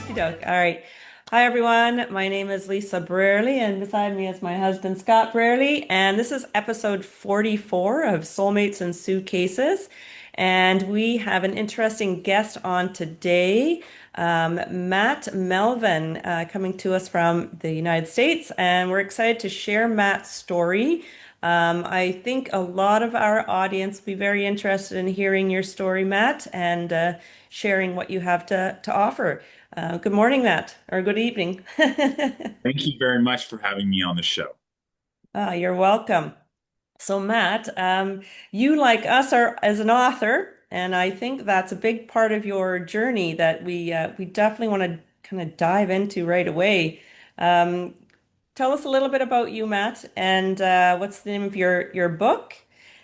Okey-doke. All right. Hi, everyone. My name is Lisa Brierley, and beside me is my husband, Scott Brierley. And this is episode 44 of Soulmates and Suitcases. And we have an interesting guest on today, Matt Melvin, coming to us from the United States. And we're excited to share Matt's story. I think a lot of our audience will be very interested in hearing your story, Matt, and sharing what you have to offer. Good morning, Matt, or good evening. Thank you very much for having me on the show. You're welcome. So, Matt, you, like us, are as an author, and I think that's a big part of your journey that we definitely want to kind of dive into right away. Um, Tell us a little bit about you, Matt, and what's the name of your book?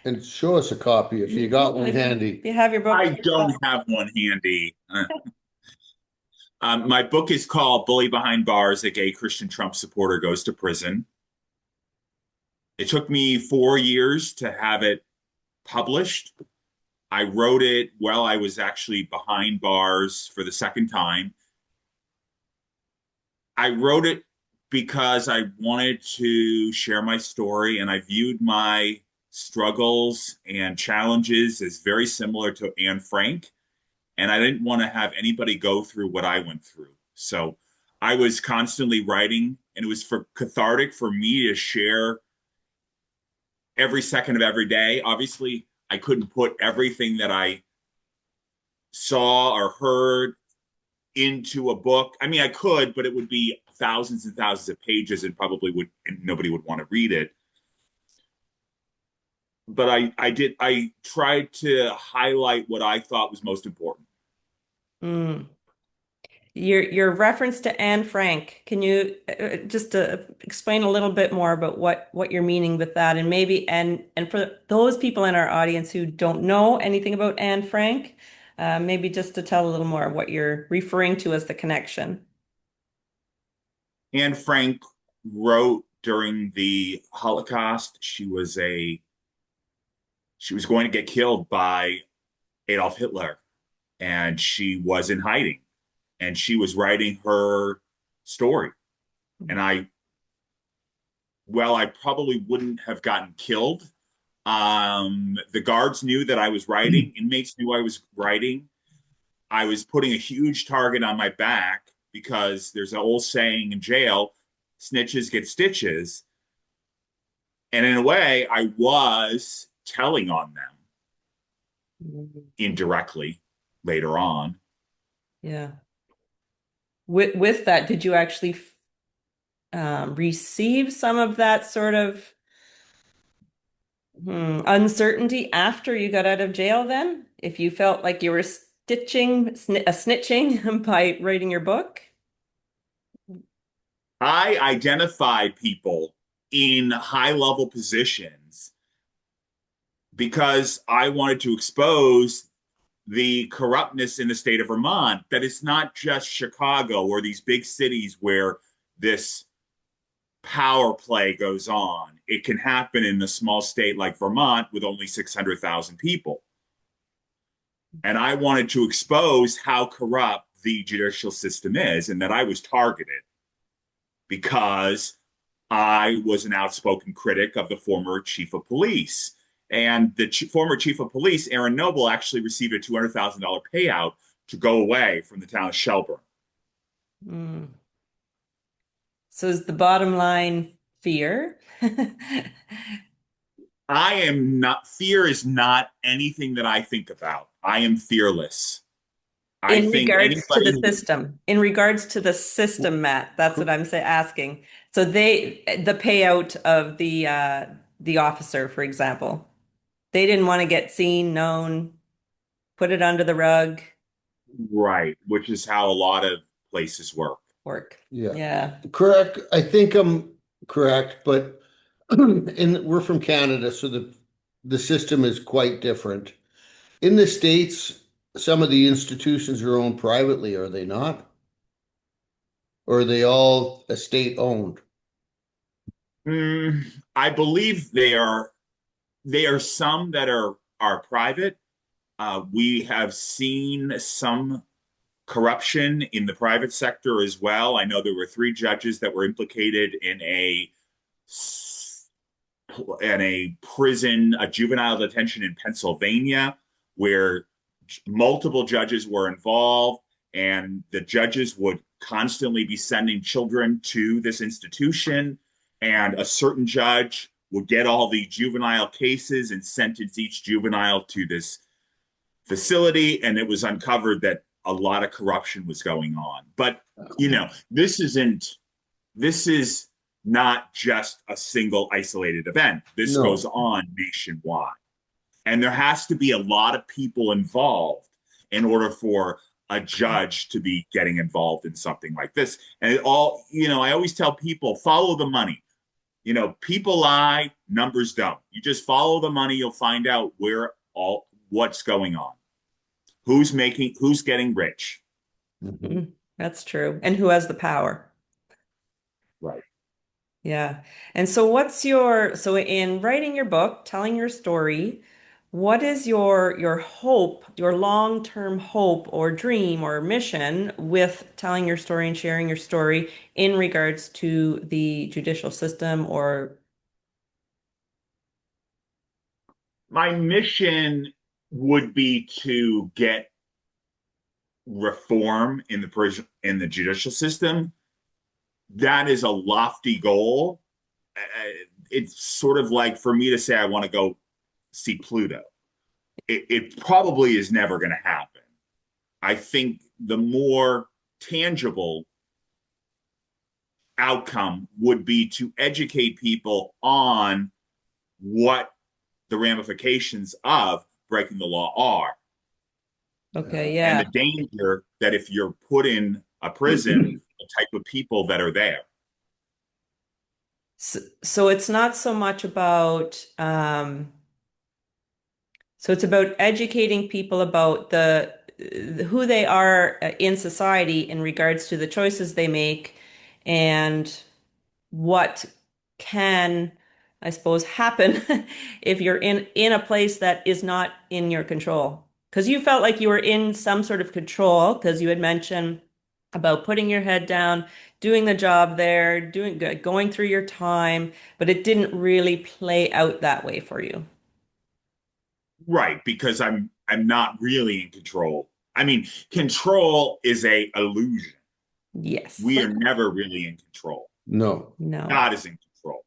And show us a copy if you got one If handy. you have your book, I don't have one handy. My book is called Bullied Behind Bars, a gay Christian Trump supporter goes to prison. It took me 4 years to have it published. I wrote it while I was actually behind bars for the second time. I wrote it because I wanted to share my story, and I viewed my struggles and challenges as very similar to Anne Frank. And I didn't want to have anybody go through what I went through. So I was constantly writing, and it was for cathartic for me to share every second of every day. Obviously, I couldn't put everything that I saw or heard into a book. I mean, I could, but it would be thousands and thousands of pages and probably would, and nobody would want to read it. But I tried to highlight what I thought was most important. mm. Your reference to Anne Frank, can you just explain a little bit more about what you're meaning with that, and maybe and for those people in our audience who don't know anything about Anne Frank, maybe just to tell a little more of what you're referring to as the connection. Anne Frank wrote during the Holocaust. She was going to get killed by Adolf Hitler, and she was in hiding, and she was writing her story. And I probably wouldn't have gotten killed. The guards knew that I was writing. Inmates knew I was writing. I was putting a huge target on my back because there's an old saying in jail, snitches get stitches. And in a way, I was telling on them indirectly later on. Yeah. With that, did you actually receive some of that sort of uncertainty after you got out of jail then? If you felt like you were snitching by writing your book? I identify people in high level positions because I wanted to expose the corruptness in the state of Vermont, that it's not just Chicago or these big cities where this power play goes on. It can happen in a small state like Vermont with only 600,000 people. And I wanted to expose how corrupt the judicial system is, and that I was targeted because I was an outspoken critic of the former chief of police. And the former chief of police, Aaron Noble, actually received a $200,000 payout to go away from the town of Shelburne. Mm. So is the bottom line fear? I am not, fear is not anything that I think about. I am fearless. I In think regards to the anybody, system, in regards to the system, Matt, that's what I'm asking. So the payout of the officer, for example, they didn't want to get seen, known, put it under the rug, right, which is how a lot of places work. work. Yeah, Yeah. correct. I think I'm correct, but we're from Canada, so the system is quite different. In the States, some of the institutions are owned privately, are they not? Or are they all state owned? Mm, I believe they are some that are private. We have seen some corruption in the private sector as well. I know there were three judges that were implicated in a prison, a juvenile detention in Pennsylvania, where multiple judges were involved, and the judges would constantly be sending children to this institution, and a certain judge would get all the juvenile cases and sentence each juvenile to this facility, and it was uncovered that a lot of corruption was going on. But this is not just a single isolated event. This goes No, on nationwide. And there has to be a lot of people involved in order for a judge to be getting involved in something like this. And I always tell people, follow the money. People lie, numbers don't. You just follow the money, you'll find out what's going on. Who's getting rich. mm-hmm. That's true. And who has the power? Right. Yeah. And so in writing your book, telling your story, what is your hope, your long-term hope or dream or mission with telling your story and sharing your story in regards to the judicial system or My mission would be to get reform in the judicial system. That is a lofty goal. It's sort of like for me to say I want to go see Pluto. It probably is never going to happen. I think the more tangible outcome would be to educate people on what the ramifications of breaking the law are, okay, and yeah. the danger that if you're put in a prison, the type of people that are there. So it's not so much about so it's about educating people about who they are in society in regards to the choices they make and what can, I suppose, happen if you're in a place that is not in your control. Because you felt like you were in some sort of control, because you had mentioned about putting your head down, doing the job there, going through your time, but it didn't really play out that way for you. Right, because I'm not really in control. I mean, control is a illusion. Yes. We are never really in control. No. No. God is in control.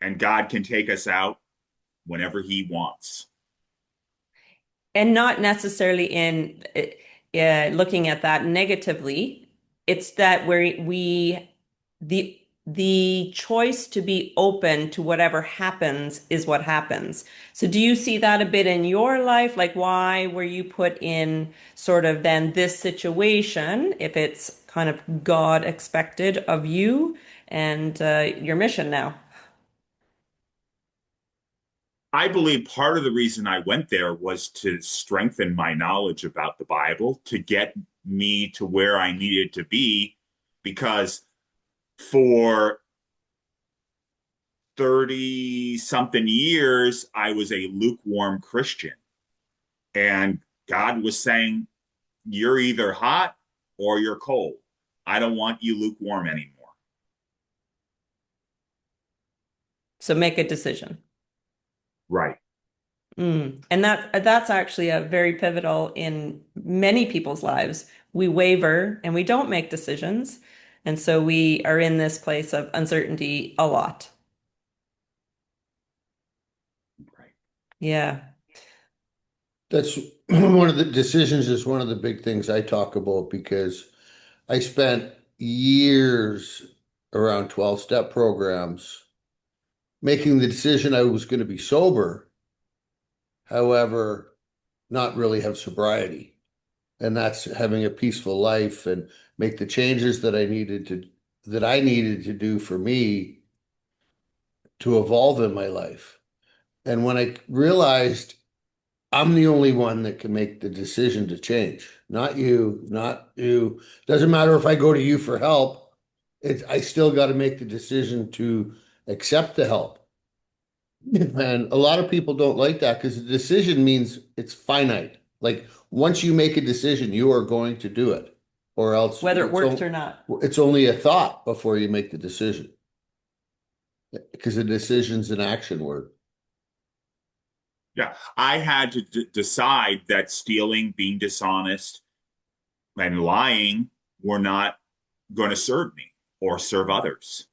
And God can take us out whenever he wants. And not necessarily in looking at that negatively. It's that where the choice to be open to whatever happens is what happens. So do you see that a bit in your life? Like why were you put in sort of then this situation, if it's kind of God expected of you and your mission now? I believe part of the reason I went there was to strengthen my knowledge about the Bible, to get me to where I needed to be, because for 30 something years, I was a lukewarm Christian. And God was saying, you're either hot or you're cold. I don't want you lukewarm anymore. So make a decision. Right. And that's actually a very pivotal in many people's lives. We waver and we don't make decisions. And so we are in this place of uncertainty a lot. Right. Yeah. That's one of the decisions is one of the big things I talk about because I spent years around 12-step programs making the decision I was going to be sober, however, not really have sobriety. And that's having a peaceful life and make the changes that I needed to do for me to evolve in my life. And when I realized I'm the only one that can make the decision to change, not you, not you. Doesn't matter if I go to you for help. I still got to make the decision to accept the help. And a lot of people don't like that because the decision means it's finite. Like once you make a decision, you are going to do it, or else Whether it works or not. it's only a thought before you make the decision, because the decision's an action word. Yeah, I had to decide that stealing, being dishonest, and lying were not going to serve me or serve others.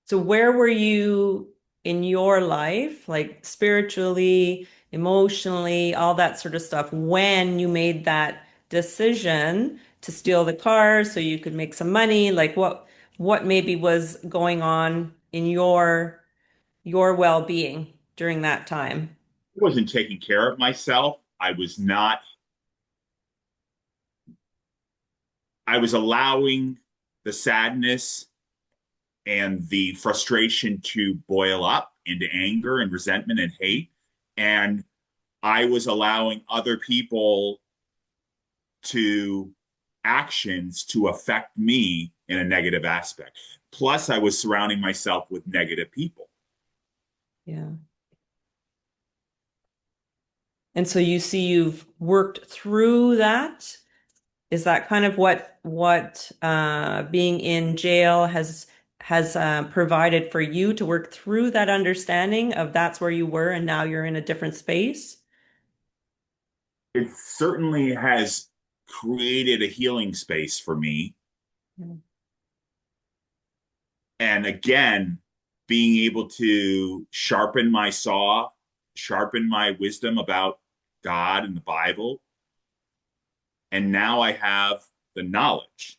So where were you in your life, like spiritually, emotionally, all that sort of stuff, when you made that decision to steal the car so you could make some money? Like what maybe was going on in your well-being during that time? I wasn't taking care of myself. I was allowing the sadness and the frustration to boil up into anger and resentment and hate. And I was allowing other people to actions to affect me in a negative aspect. Plus, I was surrounding myself with negative people. Yeah. And so you see you've worked through that. Is that kind of what being in jail has provided for you to work through that understanding of that's where you were and now you're in a different space? It certainly has created a healing space for me. Mm. And again, being able to sharpen my saw, sharpen my wisdom about God and the Bible. And now I have the knowledge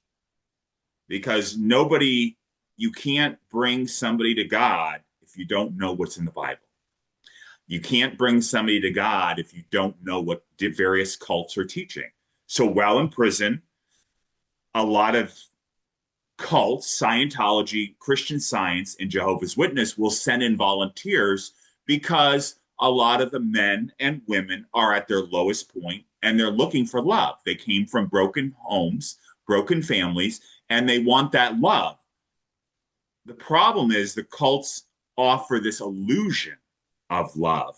because you can't bring somebody to God if you don't know what's in the Bible. You can't bring somebody to God if you don't know what various cults are teaching. So while in prison, a lot of cults, Scientology, Christian Science, and Jehovah's Witness will send in volunteers because a lot of the men and women are at their lowest point and they're looking for love. They came from broken homes, broken families, and they want that love. The problem is the cults offer this illusion of love.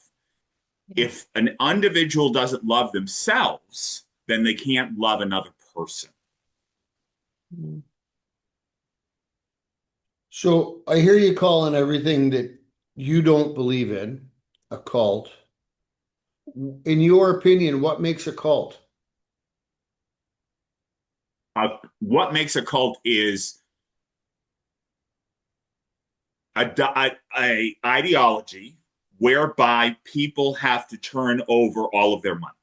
If an individual doesn't love themselves, then they can't love another person. Mm. So I hear you calling everything that you don't believe in a cult. In your opinion, what makes a cult? What makes a cult is a ideology whereby people have to turn over all of their money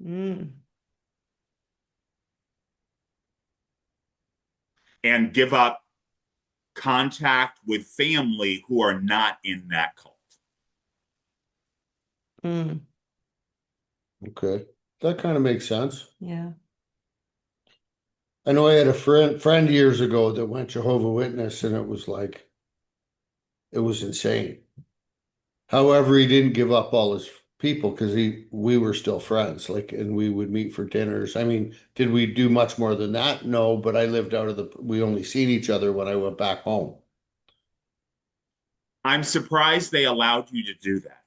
Mm. and give up contact with family who are not in that cult. Mm. Okay, that kind of makes sense. Yeah. I know I had a friend years ago that went Jehovah Witness, and it was like it was insane. However, he didn't give up all his people because he we were still friends, like, and we would meet for dinners. I mean, did we do much more than that? No, but I lived out of the we only seen each other when I went back home. I'm surprised they allowed you to do that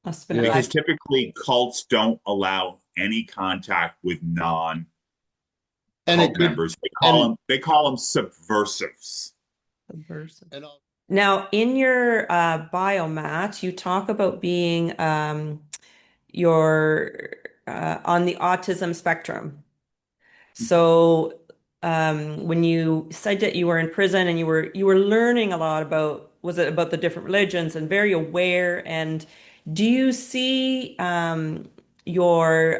Must have been a Yeah. high. because typically cults don't allow any contact with non And it cult could members. and They call them subversives. Person. and all, Now, in your bio, Matt, you talk about being your on the autism spectrum. So, when you said that you were in prison and you were learning a lot about, was it about the different religions and very aware? And do you see your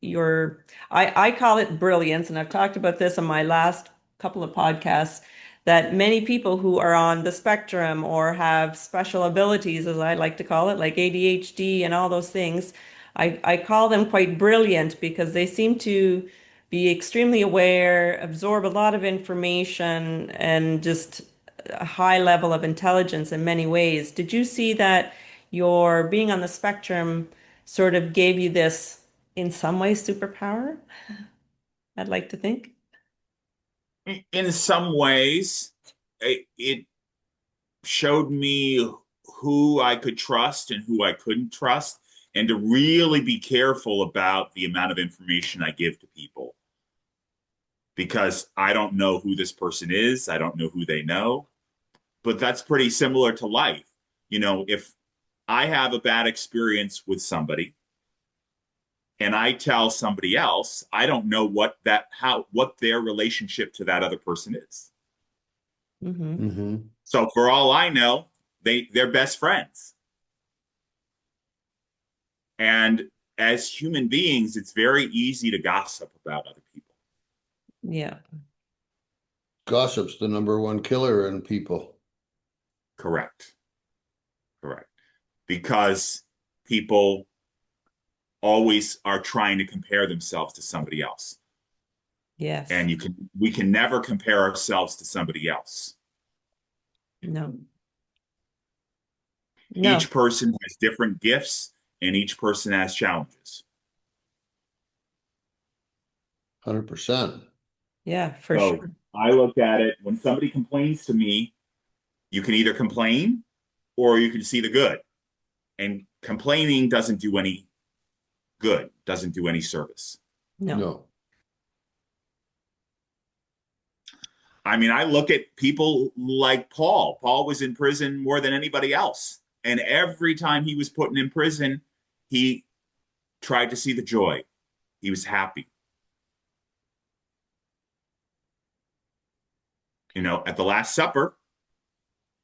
your I call it brilliance, and I've talked about this on my last couple of podcasts, that many people who are on the spectrum or have special abilities, as I like to call it, like ADHD and all those things, I call them quite brilliant because they seem to be extremely aware, absorb a lot of information, and just a high level of intelligence in many ways. Did you see that your being on the spectrum sort of gave you this, in some ways, superpower? I'd like to think. In some ways, it showed me who I could trust and who I couldn't trust, and to really be careful about the amount of information I give to people, because I don't know who this person is. I don't know who they know. But that's pretty similar to life. If I have a bad experience with somebody and I tell somebody else, I don't know what their relationship to that other person is. Mm-hmm. Mm-hmm. So for all I know, they're best friends. And as human beings, it's very easy to gossip about other people. Yeah. Gossip's the number one killer in people. Correct. Correct. Because people always are trying to compare themselves to somebody else. Yes. And we can never compare ourselves to somebody else. No. No. Each person has different gifts and each person has challenges. 100%. Yeah, for So sure. I look at it, when somebody complains to me, you can either complain or you can see the good. And complaining doesn't do any good, doesn't do any service. No. No. I mean, I look at people like Paul. Paul was in prison more than anybody else. And every time he was put in prison, he tried to see the joy. He was happy. At the Last Supper,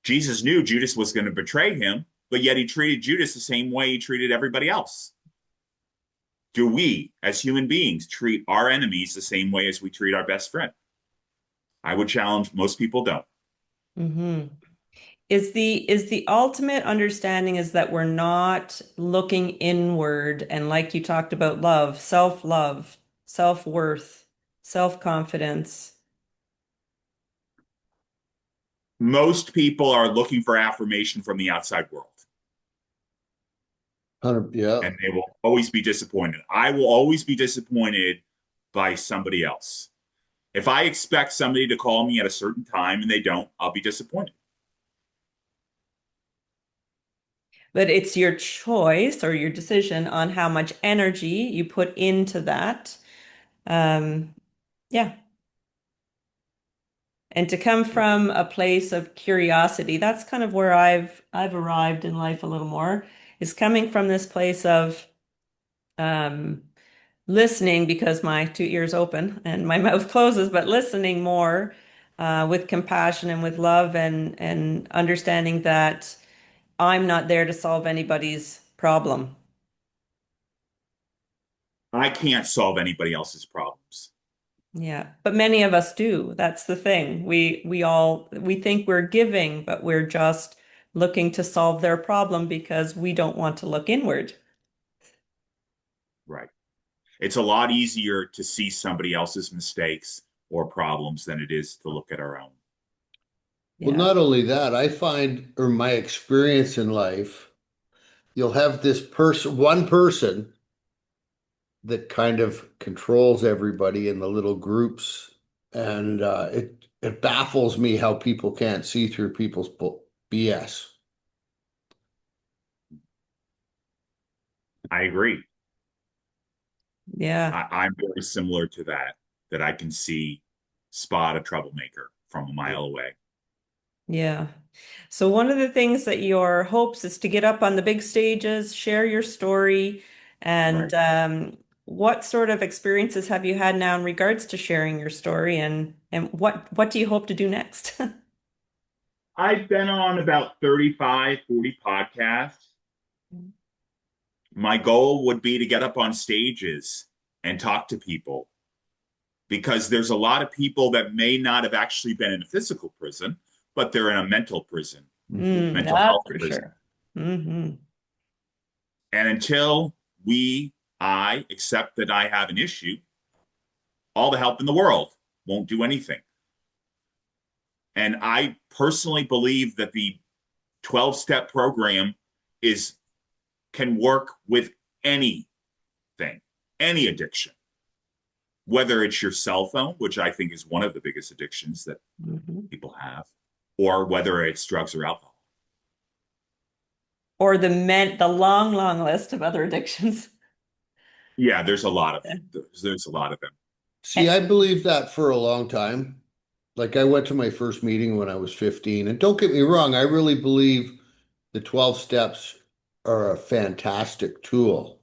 Jesus knew Judas was going to betray him, but yet he treated Judas the same way he treated everybody else. Do we, as human beings, treat our enemies the same way as we treat our best friend? I would challenge most people don't. Mm-hmm. Is the ultimate understanding is that we're not looking inward and like you talked about love, self-worth, self-confidence. Most people are looking for affirmation from the outside world, 100, yeah. and they will always be disappointed. I will always be disappointed by somebody else. If I expect somebody to call me at a certain time and they don't, I'll be disappointed. But it's your choice or your decision on how much energy you put into that. Um, yeah. And to come from a place of curiosity, that's kind of where I've arrived in life a little more, is coming from this place of um listening because my two ears open and my mouth closes, but listening more with compassion and with love and understanding that I'm not there to solve anybody's problem. I can't solve anybody else's problems. Yeah, but many of us do. That's the thing. We think we're giving, but we're just looking to solve their problem because we don't want to look inward. Right. It's a lot easier to see somebody else's mistakes or problems than it is to look at our own. Well, Yeah. not only that, I find, or my experience in life, you'll have this person, one person that kind of controls everybody in the little groups. And it baffles me how people can't see through people's BS. I agree. Yeah. I'm very similar to that I can spot a troublemaker from a mile away. Yeah. So one of the things that your hopes is to get up on the big stages, share your story, and Right. what sort of experiences have you had now in regards to sharing your story, and what do you hope to do next? I've been on about 35, 40 podcasts. My goal would be to get up on stages and talk to people, because there's a lot of people that may not have actually been in a physical prison, but they're in a mental prison, mental That's health for prison. sure. Hmm. And until I accept that I have an issue, all the help in the world won't do anything. And I personally believe that the 12-step program is can work with anything, any addiction, whether it's your cell phone, which I think is one of the biggest addictions that Hmm. people have, or whether it's drugs or alcohol. or the long, long list of other addictions. Yeah, there's a lot of them. See, I believe that for a long time. Like I went to my first meeting when I was 15, and don't get me wrong, I really believe the 12 steps are a fantastic tool.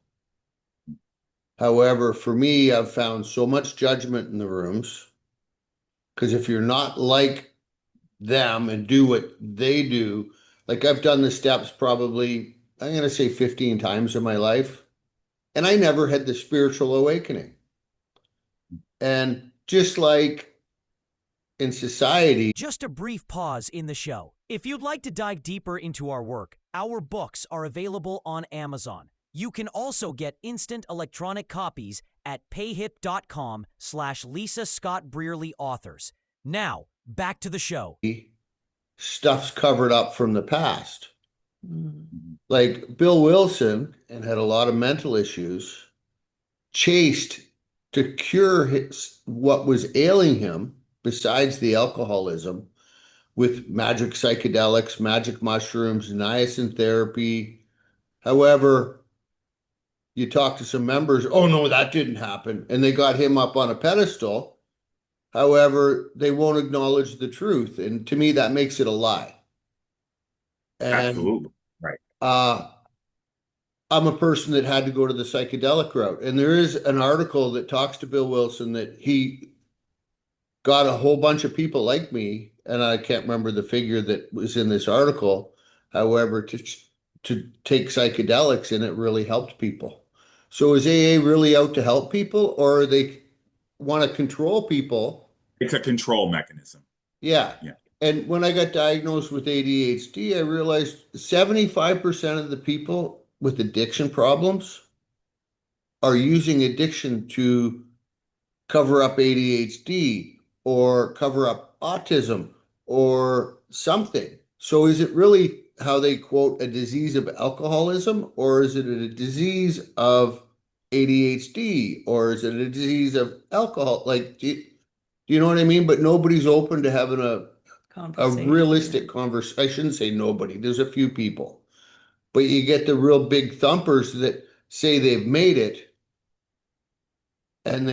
However, for me, I've found so much judgment in the rooms because if you're not like them and do what they do, like I've done the steps probably, I'm going to say 15 times in my life, and I never had the spiritual awakening. And just like in society, Just a brief pause in the show. If you'd like to dive deeper into our work, our books are available on Amazon. You can also get instant electronic copies at payhip.com/Lisa Scott Brearley authors. Now, back to the show. stuff's covered up from the past. Mm. Like Bill Wilson and had a lot of mental issues, chased to cure what was ailing him besides the alcoholism with magic psychedelics, magic mushrooms, niacin therapy. However, you talk to some members, oh no, that didn't happen. And they got him up on a pedestal. However, they won't acknowledge the truth. And to me, that makes it a lie. And Absolutely. Right. uh, I'm a person that had to go to the psychedelic route. And there is an article that talks to Bill Wilson that he got a whole bunch of people like me, and I can't remember the figure that was in this article. However, to take psychedelics and it really helped people. So is AA really out to help people, or they want to control people? It's a control mechanism. Yeah. Yeah. And when I got diagnosed with ADHD, I realized 75% of the people with addiction problems are using addiction to cover up ADHD or cover up autism or something. So is it really how they quote a disease of alcoholism, or is it a disease of ADHD, or is it a disease of alcohol? Like, do you know what I mean? But nobody's open to having a Conversation. realistic conversation. I shouldn't say nobody. There's a few people, but you get the real big thumpers that say they've made it, and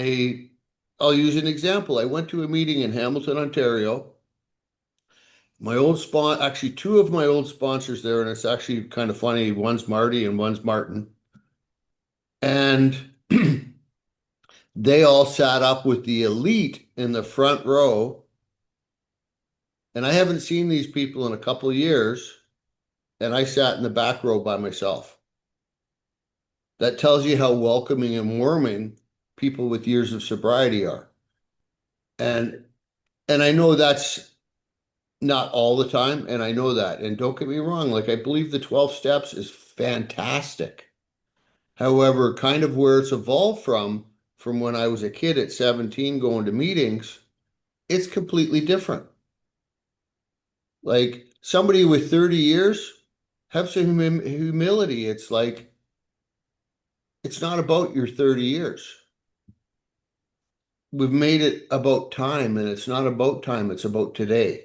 I'll use an example. I went to a meeting in Hamilton, Ontario. My old actually two of my old sponsors there, and it's actually kind of funny. One's Marty and one's Martin. And they all sat up with the elite in the front row. And I haven't seen these people in a couple of years. And I sat in the back row by myself. That tells you how welcoming and warming people with years of sobriety are. And I know that's not all the time, and I know that. And don't get me wrong, like I believe the 12 steps is fantastic. However, kind of where it's evolved from when I was a kid at 17 going to meetings, it's completely different. Like somebody with 30 years, have some humility. It's like it's not about your 30 years. We've made it about time, and it's not about time, it's about today.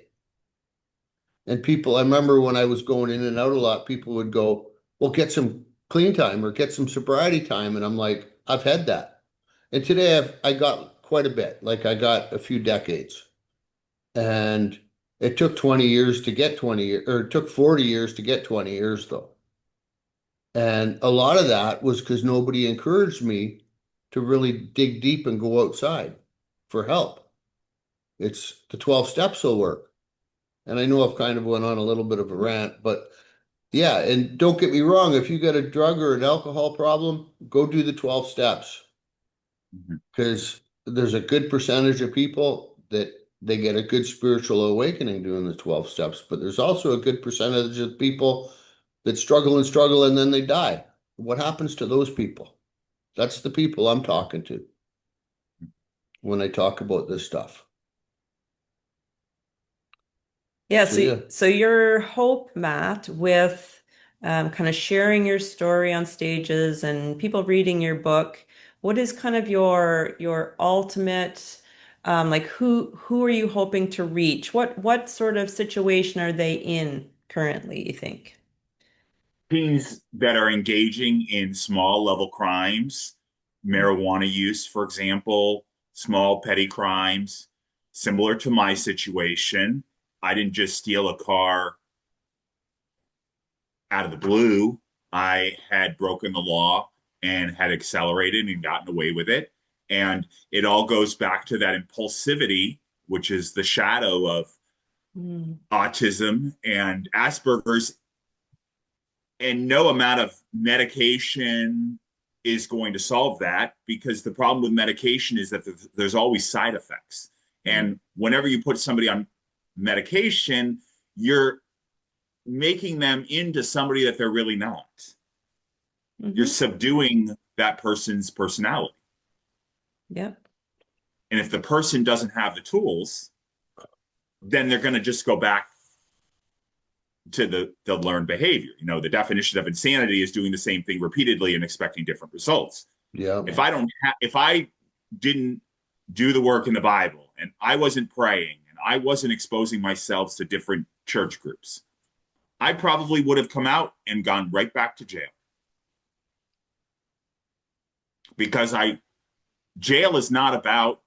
And people, I remember when I was going in and out a lot, people would go, well, get some clean time or get some sobriety time. And I'm like, I've had that. And today I got quite a bit. Like I got a few decades. And it took 20 years to get 20 years, or it took 40 years to get 20 years though. And a lot of that was because nobody encouraged me to really dig deep and go outside for help. It's the 12 steps will work. And I know I've kind of went on a little bit of a rant, but yeah, and don't get me wrong, if you got a drug or an alcohol problem, go do the 12 steps Mhm. because there's a good percentage of people that they get a good spiritual awakening doing the 12 steps, but there's also a good percentage of people that struggle and then they die. What happens to those people? That's the people I'm talking to when I talk about this stuff. Yeah, So yeah. so your hope, Matt, with kind of sharing your story on stages and people reading your book, what is kind of your ultimate like who are you hoping to reach? What sort of situation are they in currently, you think? teens that are engaging in small level crimes, marijuana use, for example, small petty crimes, similar to my situation. I didn't just steal a car out of the blue. I had broken the law and had accelerated and gotten away with it. And it all goes back to that impulsivity, which is the shadow of Mm. autism and Asperger's. And no amount of medication is going to solve that, because the problem with medication is that there's always side effects. Mm. And whenever you put somebody on medication, you're making them into somebody that they're really not. You're Hmm. subduing that person's personality. Yeah. And if the person doesn't have the tools, then they're going to just go back to the learned behavior. You know, the definition of insanity is doing the same thing repeatedly and expecting different results. Yeah. If I didn't do the work in the Bible, and I wasn't praying, and I wasn't exposing myself to different church groups, I probably would have come out and gone right back to jail. Because jail is not about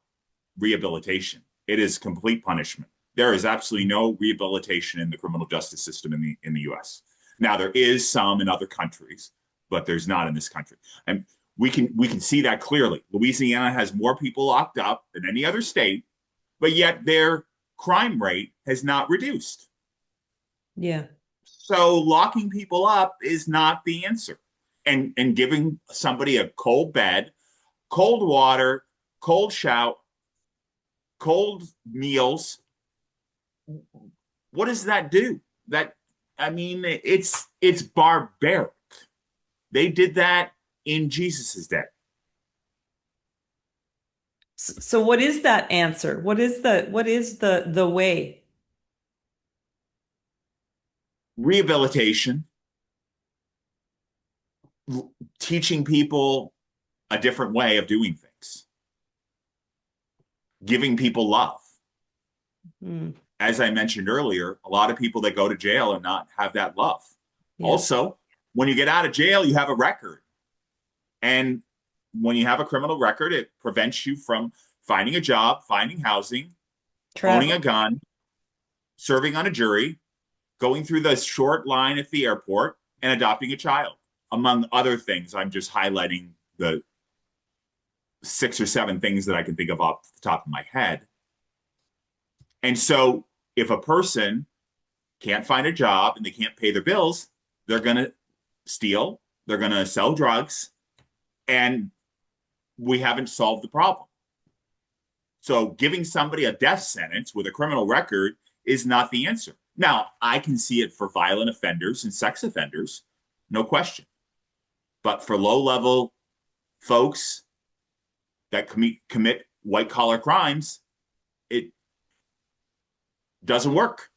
rehabilitation. It is complete punishment. There is absolutely no rehabilitation in the criminal justice system in the US. Now there is some in other countries, but there's not in this country. And we can see that clearly. Louisiana has more people locked up than any other state, but yet their crime rate has not reduced. Yeah. So locking people up is not the answer. And giving somebody a cold bed, cold water, cold shower, cold meals, what does that do? I mean, it's barbaric. They did that in Jesus's day. So what is that answer? What is the way? Rehabilitation, teaching people a different way of doing things, giving people love. Mm. As I mentioned earlier, a lot of people that go to jail and not have that love. Yeah. Also, when you get out of jail, you have a record. And when you have a criminal record, it prevents you from finding a job, finding housing, owning a Travel. gun, serving on a jury, going through the short line at the airport, and adopting a child, among other things. I'm just highlighting the 6 or 7 things that I can think of off the top of my head. And so if a person can't find a job and they can't pay their bills, they're going to steal, they're going to sell drugs, and we haven't solved the problem. So giving somebody a death sentence with a criminal record is not the answer. Now, I can see it for violent offenders and sex offenders, no question. But for low-level folks that commit white-collar crimes, it doesn't work.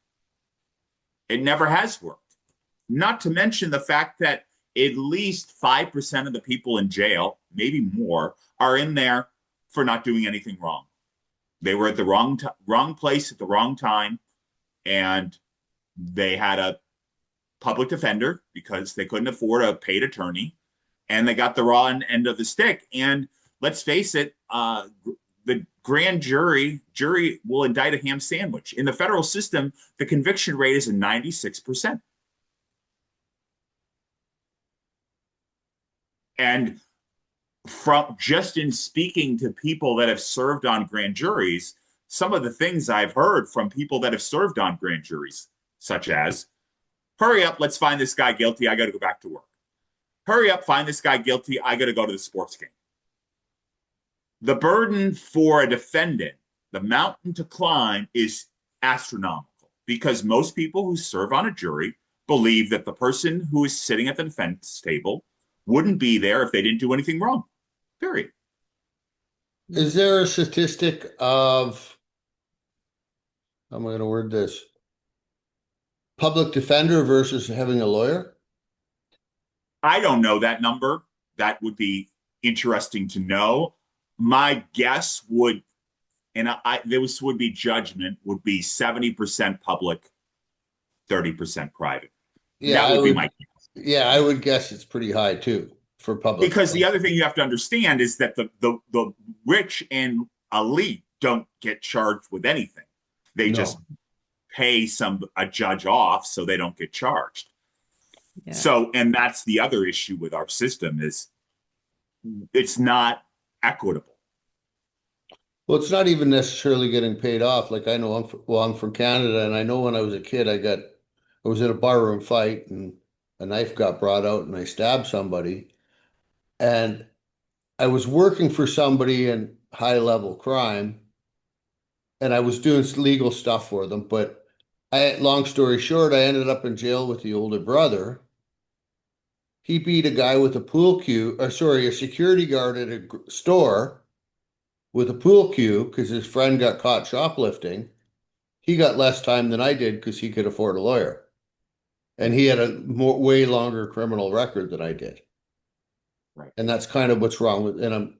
It never has worked. Not to mention the fact that at least 5% of the people in jail, maybe more, are in there for not doing anything wrong. They were at the wrong place at the wrong time, and they had a public defender because they couldn't afford a paid attorney, and they got the raw end of the stick. And let's face it, the grand jury will indict a ham sandwich. In the federal system, the conviction rate is 96%. And from just in speaking to people that have served on grand juries, some of the things I've heard from people that have served on grand juries, such as, hurry up, let's find this guy guilty, I got to go back to work. Hurry up, find this guy guilty, I got to go to the sports game. The burden for a defendant, the mountain to climb, is astronomical, because most people who serve on a jury believe that the person who is sitting at the defense table wouldn't be there if they didn't do anything wrong. Period. Is there a statistic of, how am I going to word this? Public defender versus having a lawyer? I don't know that number. That would be interesting to know. My guess would, and this would be judgment, would be 70% public, 30% private. Yeah, That I would be my would guess. Yeah, I would guess it's pretty high too for public Because the health. other thing you have to understand is that the rich and elite don't get charged with anything. They just No. pay a judge off so they don't get charged. Yeah. So, and that's the other issue with our system is it's not equitable. Well, it's not even necessarily getting paid off. Like I know I'm from Canada, and I know when I was a kid, I was in a barroom fight and a knife got brought out and I stabbed somebody. And I was working for somebody in high level crime and I was doing legal stuff for them. But long story short, I ended up in jail with the older brother. He beat a guy with a pool cue, or sorry, a security guard at a store with a pool cue because his friend got caught shoplifting. He got less time than I did because he could afford a lawyer. And he had a way longer criminal record than I did. Right. And that's kind of what's wrong with, and I'm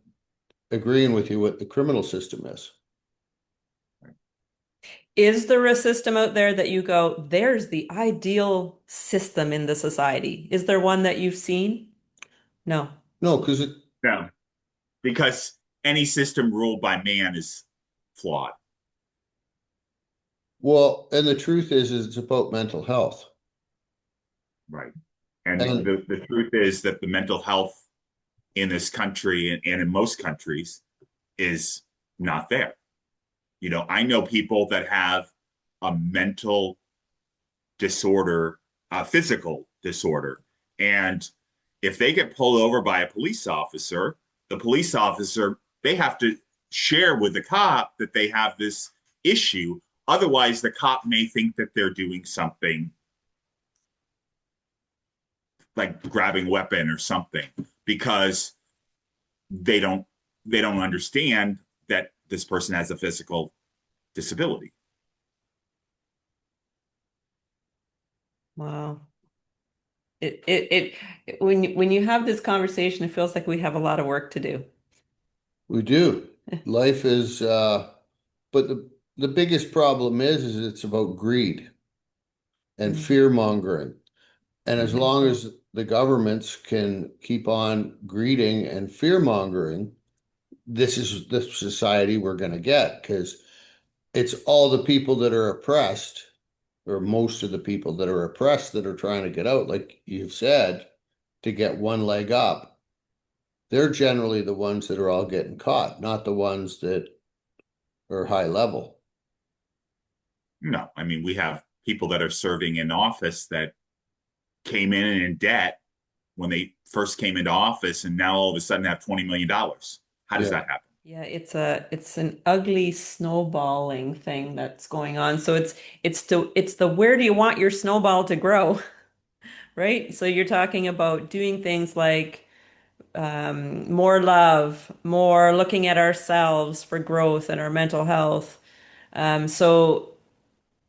agreeing with you what the criminal system is. Is there a system out there that you go, there's the ideal system in the society? Is there one that you've seen? No. No, because it, No, because any system ruled by man is flawed. well, and the truth is it's about mental health. Right. And And the truth is that the mental health in this country and in most countries is not there. I know people that have a mental disorder, a physical disorder. And if they get pulled over by a police officer, the police officer, they have to share with the cop that they have this issue. Otherwise, the cop may think that they're doing something like grabbing a weapon or something because they don't they don't understand that this person has a physical disability. Wow. When you have this conversation, it feels like we have a lot of work to do. we do. Life is, but the biggest problem is it's about greed and Mm, fear mongering. And as Mhm. long as the governments can keep on greeding and fear mongering, this is the society we're going to get because it's all the people that are oppressed, or most of the people that are oppressed that are trying to get out, like you've said, to get one leg up. They're generally the ones that are all getting caught, not the ones that are high level. No, I mean, we have people that are serving in office that came in debt when they first came into office and now all of a sudden have $20 million. How does Yeah. that happen? yeah, it's an ugly snowballing thing that's going on. So it's the where do you want your snowball to grow, right? So you're talking about doing things like more love, more looking at ourselves for growth and our mental health. So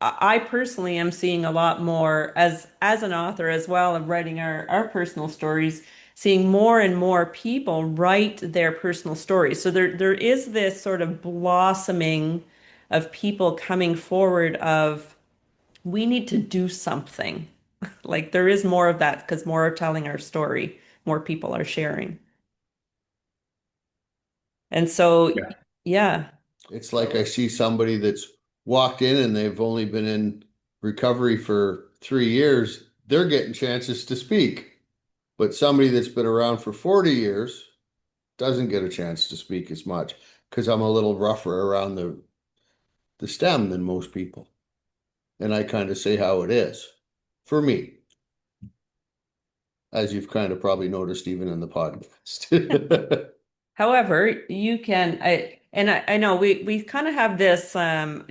I personally am seeing a lot more as an author as well of writing our personal stories, seeing more and more people write their personal stories. So there is this sort of blossoming of people coming forward of we need to do something. Like there is more of that because more are telling our story, more people are sharing. And so Yeah. yeah. It's like I see somebody that's walked in and they've only been in recovery for 3 years, they're getting chances to speak. But somebody that's been around for 40 years doesn't get a chance to speak as much because I'm a little rougher around the stem than most people. And I kind of say how it is for me, as you've kind of probably noticed even in the podcast. However, you can I know we kind of have this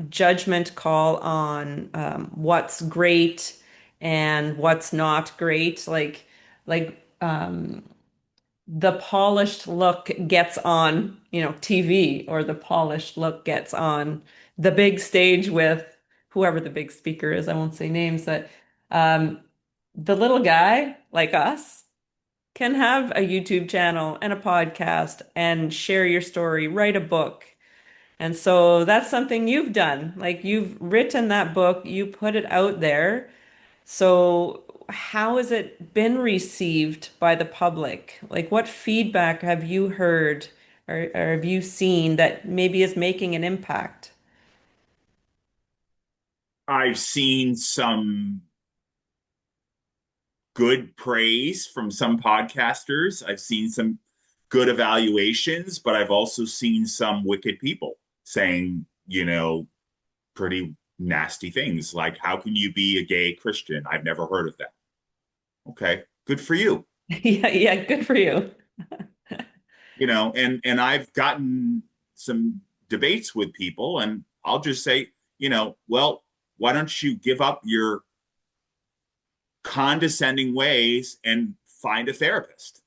judgment call on what's great and what's not great. Like the polished look gets on, TV, or the polished look gets on the big stage with whoever the big speaker is. I won't say names, but um, the little guy like us can have a YouTube channel and a podcast and share your story, write a book. And so that's something you've done. Like you've written that book, you put it out there. So how has it been received by the public? Like, what feedback have you heard or have you seen that maybe is making an impact? I've seen some good praise from some podcasters. I've seen some good evaluations, but I've also seen some wicked people saying, pretty nasty things like, how can you be a gay Christian? I've never heard of that. Okay, good for you. Yeah, yeah, good for you. And I've gotten some debates with people, and I'll just say, well, why don't you give up your condescending ways and find a therapist?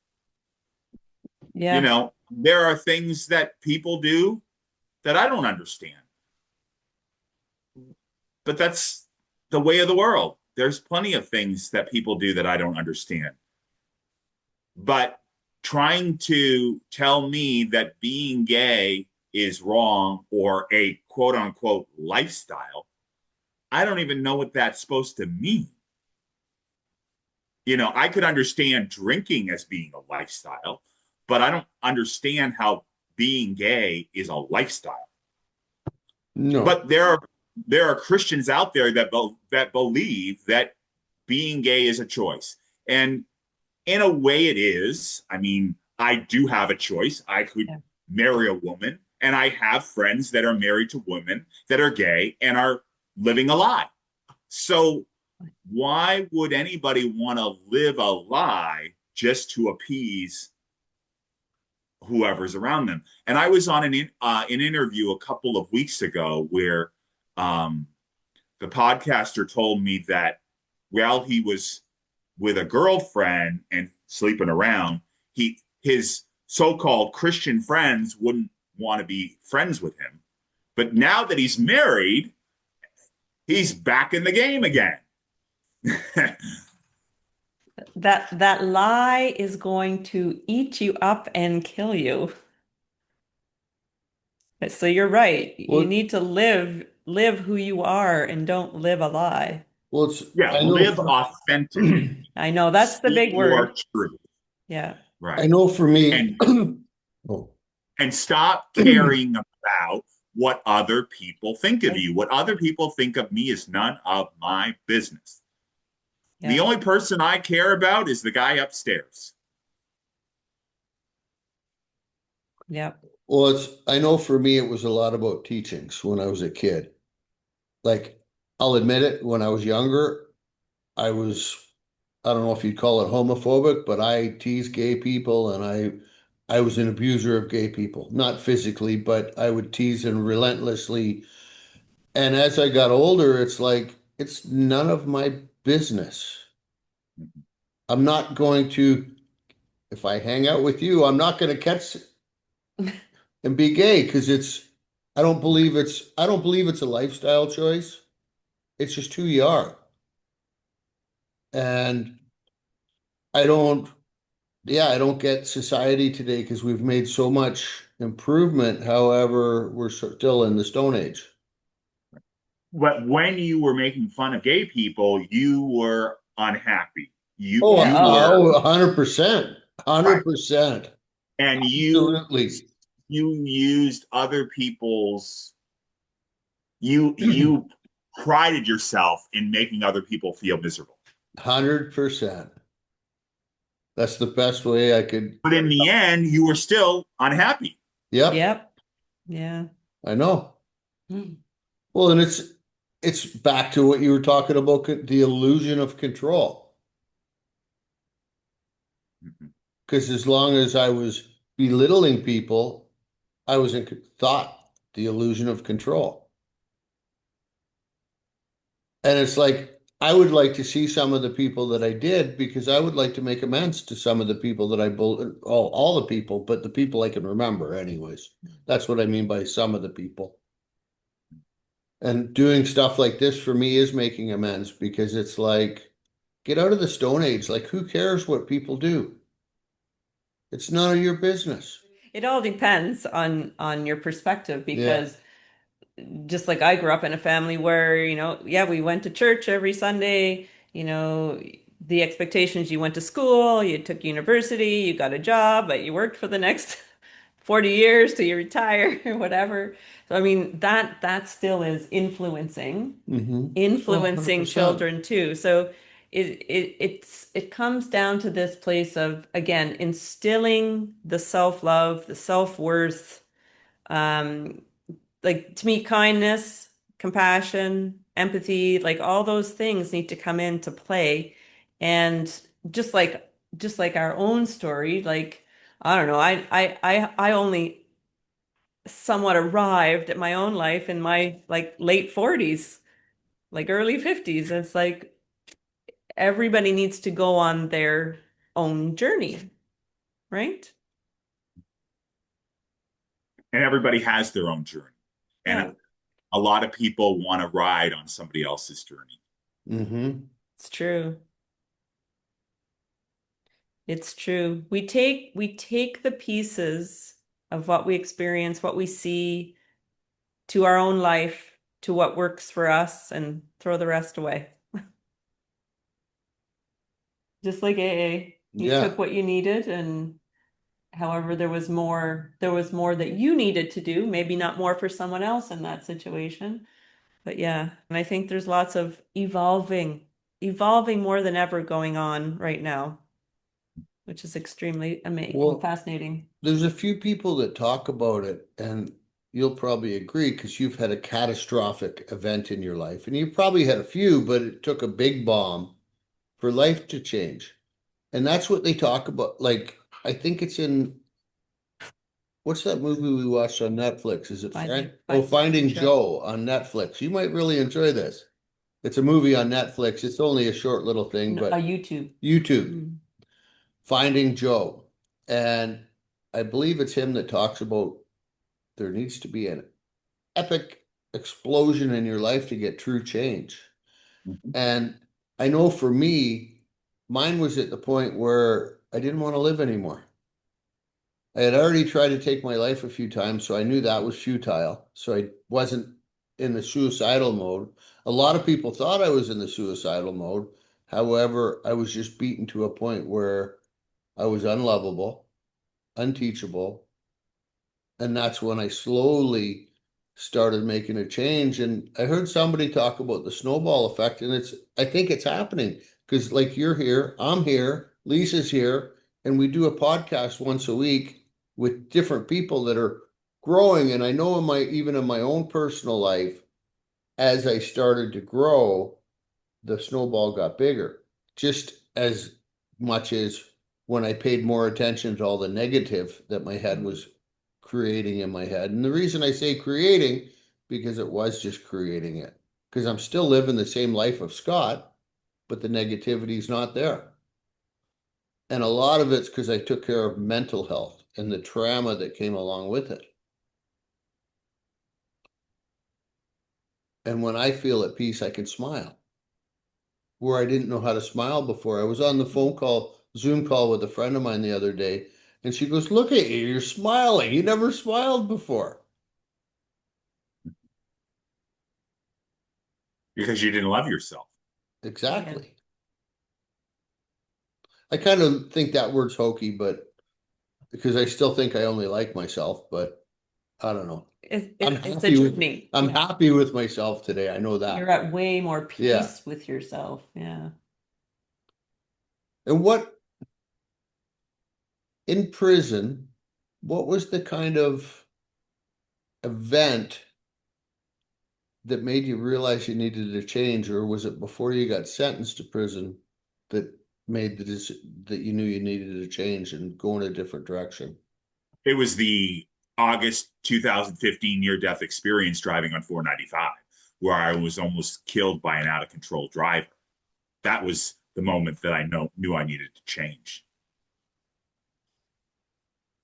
Yeah. There are things that people do that I don't understand, but that's the way of the world. There's plenty of things that people do that I don't understand. But trying to tell me that being gay is wrong or a quote unquote lifestyle, I don't even know what that's supposed to mean. I could understand drinking as being a lifestyle, but I don't understand how being gay is a lifestyle. No. But there are Christians out there that believe that being gay is a choice. And in a way it is. I mean, I do have a choice. I could Yeah. marry a woman, and I have friends that are married to women that are gay and are living a lie. So why would anybody want to live a lie just to appease whoever's around them? And I was on an interview a couple of weeks ago where um, the podcaster told me that while he was with a girlfriend and sleeping around, his so-called Christian friends wouldn't want to be friends with him. But now that he's married, he's back in the game again. That lie is going to eat you up and kill you. So you're right. You Well, need to live who you are and don't live a lie. well, it's Yeah, I know live for authentically. I know that's the Speak big your word. truth. Yeah. I Right. know for me. And Oh. and stop caring about what other people think of you. What other people think of me is none of my business. The Yeah. only person I care about is the guy upstairs. Yeah. Well, I know for me it was a lot about teachings when I was a kid. Like, I'll admit it, when I was younger, I was, I don't know if you'd call it homophobic, but I teased gay people and I was an abuser of gay people. Not physically, but I would tease them relentlessly. And as I got older, it's like it's none of my business. I'm not going to, if I hang out with you, I'm not going to catch and be gay because I don't believe it's a lifestyle choice. It's just who you are. And I don't, yeah, I don't get society today because we've made so much improvement. However, we're still in the Stone Age. But when you were making fun of gay people, you were unhappy. You Oh, Yeah. you were 100%. right, 100%. and Absolutely. you used other people's you prided yourself in making other people feel miserable. 100%. That's the best way I could. But in the end, you were still unhappy. Yep, Yep. Yeah. I know. Mm. Well, and it's back to what you were talking about, the illusion of control. Because as long as I was belittling people, I was in thought the illusion of control. And it's like I would like to see some of the people that I did because I would like to make amends to some of the people that I bullied, all the people, but the people I can remember anyways. That's what I mean by some of the people. And doing stuff like this for me is making amends because it's like, get out of the Stone Age. Like, who cares what people do? It's none of your business. It all depends on your perspective Yeah. because just like I grew up in a family where, yeah, we went to church every Sunday, the expectations, you went to school, you took university, you got a job, but you worked for the next 40 years till you retire or whatever. So I mean that still is Mm-hmm. Oh, influencing 100%. children too. So it comes down to this place of again instilling the self-love, the self-worth, um, like to me, kindness, compassion, empathy, like all those things need to come into play. And just like our own story, like I don't know, I only somewhat arrived at my own life in my like late 40s, like early 50s. It's like everybody needs to go on their own journey, right? And everybody has their own journey. And Yeah, a lot of people want to ride on somebody else's journey. Mm-hmm. it's true. It's true. We take the pieces of what we experience, what we see to our own life, to what works for us, and throw the rest away. Just like AA, you Yeah. took what you needed, and however there was more that you needed to do, maybe not more for someone else in that situation. But yeah, and I think there's lots of evolving more than ever going on right now, which is extremely amazing, Well, fascinating. there's a few people that talk about it, and you'll probably agree because you've had a catastrophic event in your life, and you probably had a few, but it took a big bomb for life to change. And that's what they talk about. Like, I think it's in what's that movie we watched on Netflix? Is it Finding Finding Joe. Joe on Netflix? You might really enjoy this. It's a movie on Netflix. It's only a short little thing, No, a but YouTube. YouTube, Mm. Finding Joe. And I believe it's him that talks about there needs to be an epic explosion in your life to get true change. Mhm. And I know for me, mine was at the point where I didn't want to live anymore. I had already tried to take my life a few times, so I knew that was futile. So I wasn't in the suicidal mode. A lot of people thought I was in the suicidal mode. However, I was just beaten to a point where I was unlovable, unteachable, and that's when I slowly started making a change. And I heard somebody talk about the snowball effect, and I think it's happening because, like, you're here, I'm here, Lisa's here, and we do a podcast once a week with different people that are growing. And I know even in my own personal life, as I started to grow, the snowball got bigger, just as much as when I paid more attention to all the negative that my head was creating in my head. And the reason I say creating, because it was just creating it, because I'm still living the same life of Scott, but the negativity is not there. And a lot of it's because I took care of mental health and the trauma that came along with it. And when I feel at peace, I can smile. Where I didn't know how to smile before. I was on the Zoom call with a friend of mine the other day, and she goes, "Look at you, you're smiling. You never smiled before." Because you didn't love yourself. Yeah. Exactly. I kind of think that word's hokey, but because I still think I only like myself, but I don't know. I'm It's a happy with journey. I'm Yeah. happy with myself today. I know You're that. at way more Yeah. peace with yourself. Yeah. And what in prison, what was the kind of event that made you realize you needed to change, or was it before you got sentenced to prison that made that you knew you needed to change and go in a different direction? It was the August 2015 near death experience driving on 495, where I was almost killed by an out of control driver. That was the moment that knew I needed to change.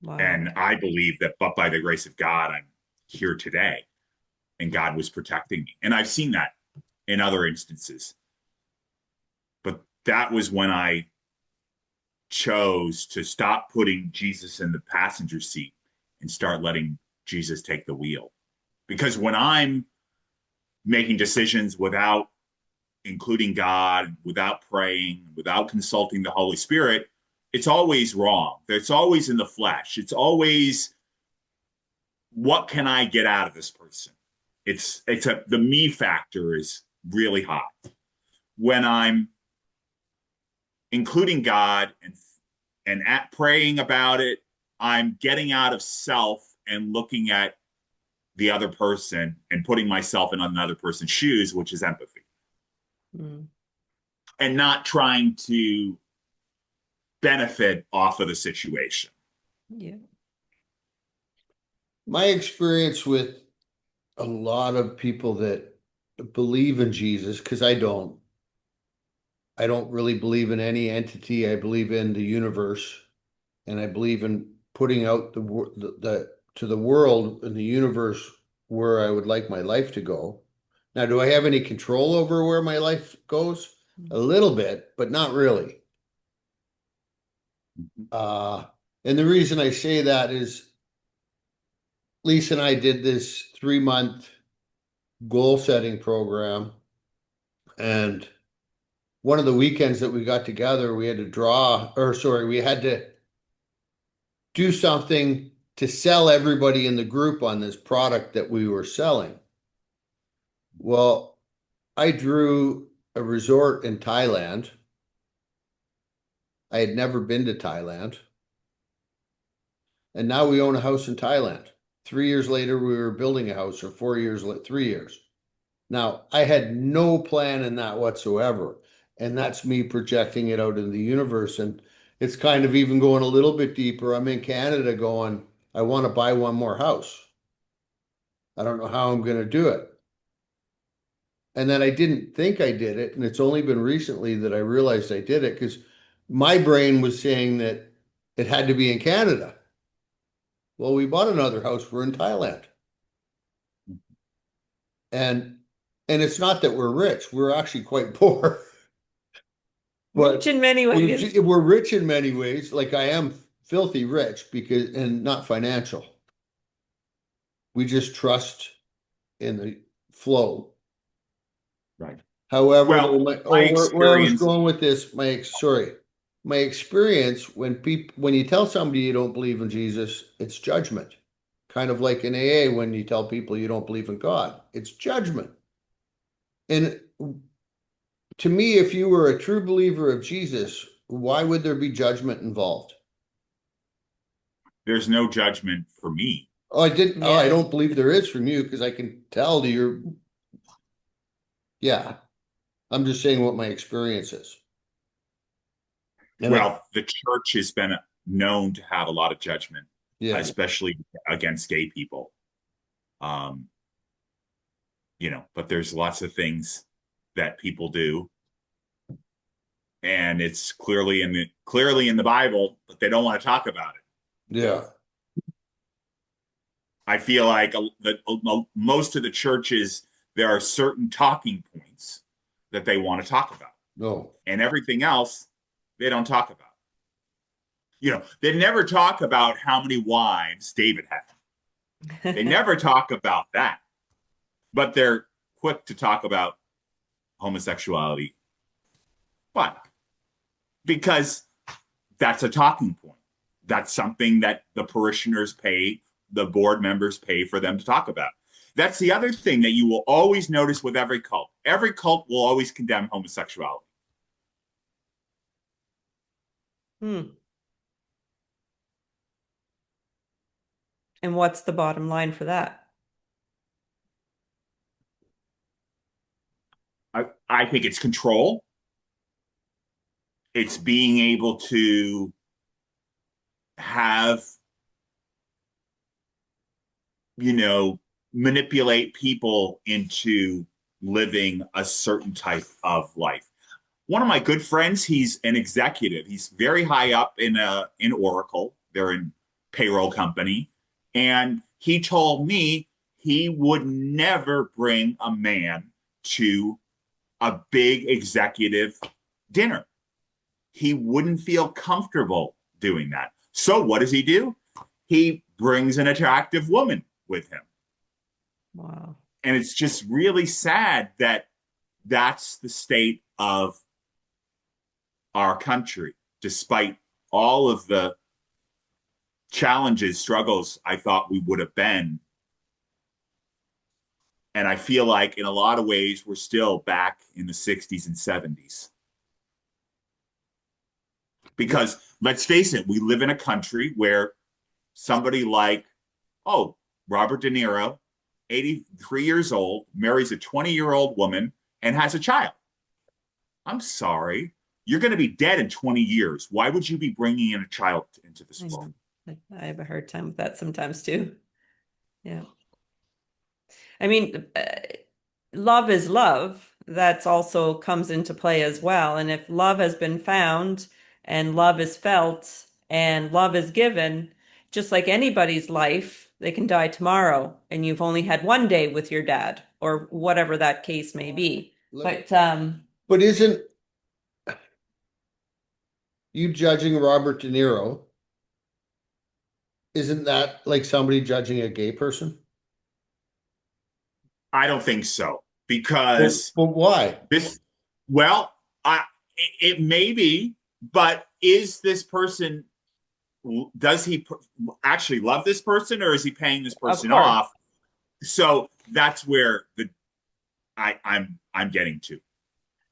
Wow. And I believe that, but by the grace of God, I'm here today and God was protecting me. And I've seen that in other instances. But that was when I chose to stop putting Jesus in the passenger seat and start letting Jesus take the wheel. Because when I'm making decisions without including God, without praying, without consulting the Holy Spirit, it's always wrong. It's always in the flesh. It's always, what can I get out of this person? The me factor is really high. When I'm including God and at praying about it, I'm getting out of self and looking at the other person and putting myself in another person's shoes, which is empathy. Mm. And not trying to benefit off of the situation. Yeah. My experience with a lot of people that believe in Jesus, because I don't. I don't really believe in any entity. I believe in the universe, and I believe in putting out the to the world and the universe where I would like my life to go. Now, do I have any control over where my life goes? A little bit, but not really. Uh, and the reason I say that is Lisa and I did this 3-month goal setting program, and one of the weekends that we got together, we had to we had to do something to sell everybody in the group on this product that we were selling. Well, I drew a resort in Thailand. I had never been to Thailand. And now we own a house in Thailand. 3 years later, we were building a house, or 4 years, 3 years. Now, I had no plan in that whatsoever. And that's me projecting it out in the universe. And it's kind of even going a little bit deeper. I'm in Canada going, I want to buy one more house. I don't know how I'm going to do it. And then I didn't think I did it. And it's only been recently that I realized I did it, because my brain was saying that it had to be in Canada. Well, we bought another house. We're in Thailand. And it's not that we're rich. We're actually quite poor. Rich But in many ways. we're rich in many ways. Like, I am filthy rich, because, and not financial. We just trust in the flow. Right. However, Well, my where I was experience, going with this, my experience, when you tell somebody you don't believe in Jesus, it's judgment. Kind of like in AA, when you tell people you don't believe in God, it's judgment. And to me, if you were a true believer of Jesus, why would there be judgment involved? there's no judgment for me. Oh, I didn't. Oh, I Yeah. don't believe there is from you, because I can tell that you're. Yeah, I'm just saying what my experience is. And Well, the church has been known to have a lot of judgment, yeah, especially against gay people. Um, but there's lots of things that people do, and it's clearly in the Bible, but they don't want to talk about it. yeah, I feel like most of the churches, there are certain talking points that they want to talk about, no, and everything else they don't talk about. They never talk about how many wives David had. They never talk about that, but they're quick to talk about homosexuality. Why? Because that's a talking point. That's something that the parishioners pay, the board members pay for them to talk about. That's the other thing that you will always notice with every cult. Every cult will always condemn homosexuality. Hmm. And what's the bottom line for that? I think it's control. It's being able to have, manipulate people into living a certain type of life. One of my good friends, he's an executive. He's very high up in Oracle. They're in payroll company. And he told me he would never bring a man to a big executive dinner. He wouldn't feel comfortable doing that. So what does he do? He brings an attractive woman with him. Wow. And it's just really sad that that's the state of our country, despite all of the challenges, struggles I thought we would have been. And I feel like in a lot of ways, we're still back in the 60s and 70s. Because let's face it, we live in a country where somebody like, oh, Robert De Niro, 83 years old, marries a 20-year-old woman and has a child. I'm sorry. You're going to be dead in 20 years. Why would you be bringing in a child into this world? I have a hard time with that sometimes too. Yeah. I mean, love is love. That's also comes into play as well. And if love has been found and love is felt and love is given, just like anybody's life, they can die tomorrow and you've only had one day with your dad or whatever that case may be. But isn't you judging Robert De Niro? Isn't that like somebody judging a gay person? I don't think so because But why? this, well, it may be, but is this person, does he actually love this person or is he paying this person off? So that's where I'm getting to.